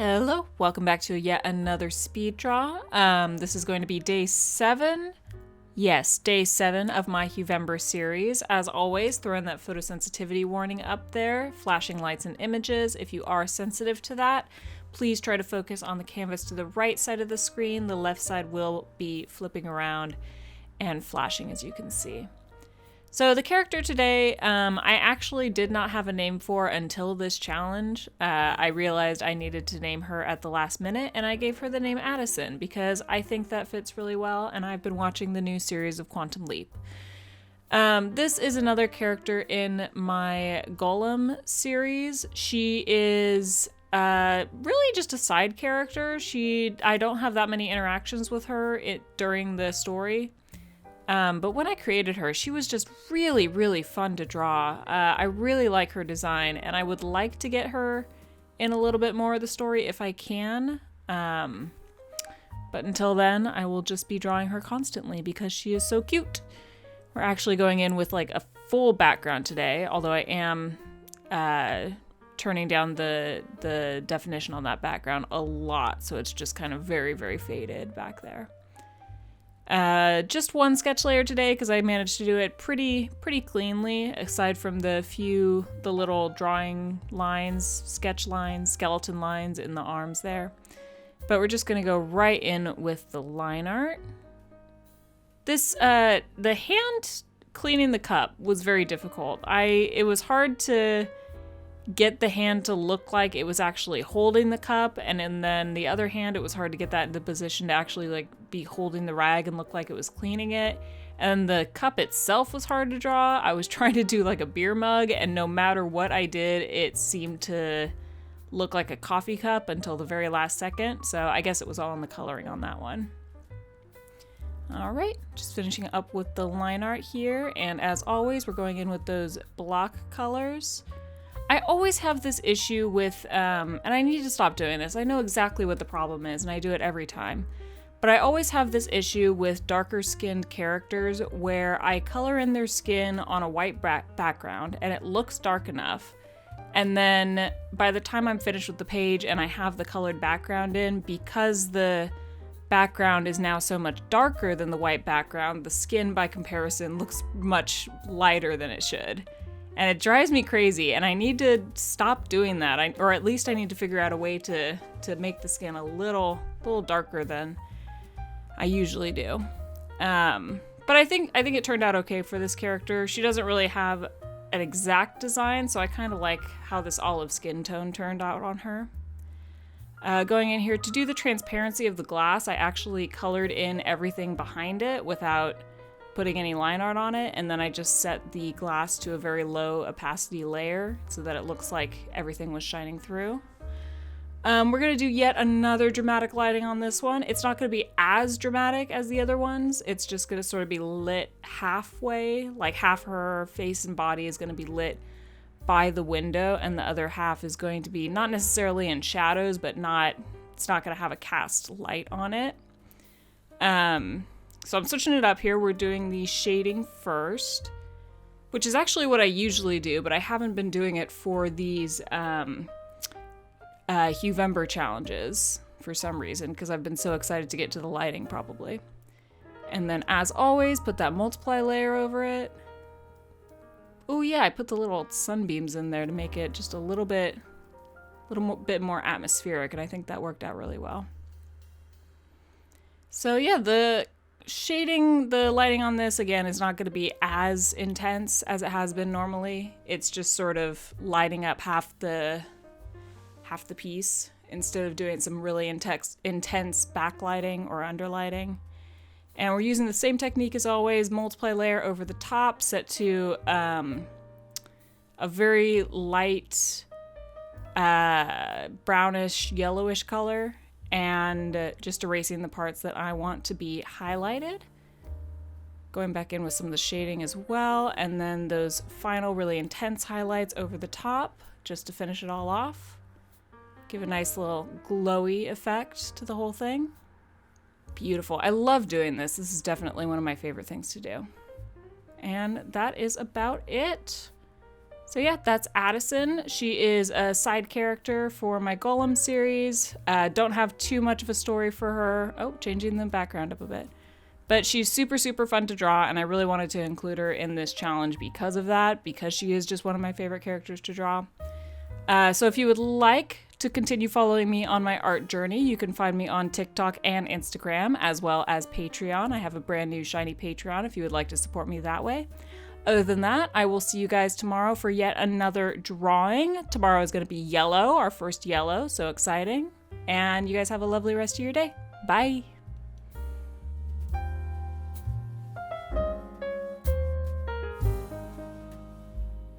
Hello, welcome back to yet another speed draw. This is going to be day 7. Yes, day 7 of my Huevember series. As always, throwing that photosensitivity warning up there, flashing lights and images. If you are sensitive to that, please try to focus on the canvas to the right side of the screen. The left side will be flipping around and flashing, as you can see. So the character today, I actually did not have a name for until this challenge. I realized I needed to name her at the last minute, and I gave her the name Addison because I think that fits really well, and I've been watching the new series of Quantum Leap. This is another character in my Golem series. She is really just a side character. I don't have that many interactions with her during the story. But when I created her, she was just really, really fun to draw. I really like her design, and I would like to get her in a little bit more of the story if I can. But until then, I will just be drawing her constantly because she is so cute. We're actually going in with like a full background today, although I am turning down the definition on that background a lot, so it's just kind of very, very faded back there. Just one sketch layer today because I managed to do it pretty cleanly, aside from the little drawing lines, sketch lines, skeleton lines in the arms there. But we're just gonna go right in with the line art. This, the hand cleaning the cup was very difficult. It was hard to get the hand to look like it was actually holding the cup, and then the other hand, it was hard to get that into position to actually like be holding the rag and look like it was cleaning it. And the cup itself was hard to draw. I was trying to do like a beer mug, and no matter what I did, it seemed to look like a coffee cup until the very last second. So I guess it was all in the coloring on that one. All right, just finishing up with the line art here. And as always, we're going in with those block colors. I always have this issue with, and I need to stop doing this. I know exactly what the problem is, and I do it every time. But I always have this issue with darker skinned characters where I color in their skin on a white background, and it looks dark enough. And then by the time I'm finished with the page and I have the colored background in, because the background is now so much darker than the white background, the skin by comparison looks much lighter than it should. And it drives me crazy, and I need to stop doing that. Or at least I need to figure out a way to make the skin a little darker than I usually do. But I think it turned out okay for this character. She doesn't really have an exact design, so I kind of like how this olive skin tone turned out on her. Going in here, to do the transparency of the glass, I actually colored in everything behind it without putting any line art on it, and then I just set the glass to a very low opacity layer so that it looks like everything was shining through. We're gonna do yet another dramatic lighting on this one. It's not gonna be as dramatic as the other ones. It's just gonna sort of be lit halfway, like half her face and body is gonna be lit by the window, and the other half is going to be not necessarily in shadows, but it's not gonna have a cast light on it. So I'm switching it up here. We're doing the shading first, which is actually what I usually do, but I haven't been doing it for these Huevember challenges for some reason, because I've been so excited to get to the lighting probably. And then as always, put that multiply layer over it. Oh yeah, I put the little sunbeams in there to make it just a little bit more atmospheric, and I think that worked out really well. So yeah, the lighting on this, again, is not going to be as intense as it has been normally. It's just sort of lighting up half the piece instead of doing some really intense backlighting or underlighting. And we're using the same technique as always, multiply layer over the top, set to a very light brownish yellowish color, and just erasing the parts that I want to be highlighted. Going back in with some of the shading as well, and then those final really intense highlights over the top just to finish it all off. Give a nice little glowy effect to the whole thing. Beautiful. I love doing this. This is definitely one of my favorite things to do. And that is about it. So yeah, that's Addison. She is a side character for my Golem series. Don't have too much of a story for her. Oh, changing the background up a bit. But she's super, super fun to draw, and I really wanted to include her in this challenge because of that, because she is just one of my favorite characters to draw. So if you would like to continue following me on my art journey, you can find me on TikTok and Instagram, as well as Patreon. I have a brand new shiny Patreon if you would like to support me that way. Other than that, I will see you guys tomorrow for yet another drawing. Tomorrow is going to be yellow, our first yellow, so exciting. And you guys have a lovely rest of your day. Bye!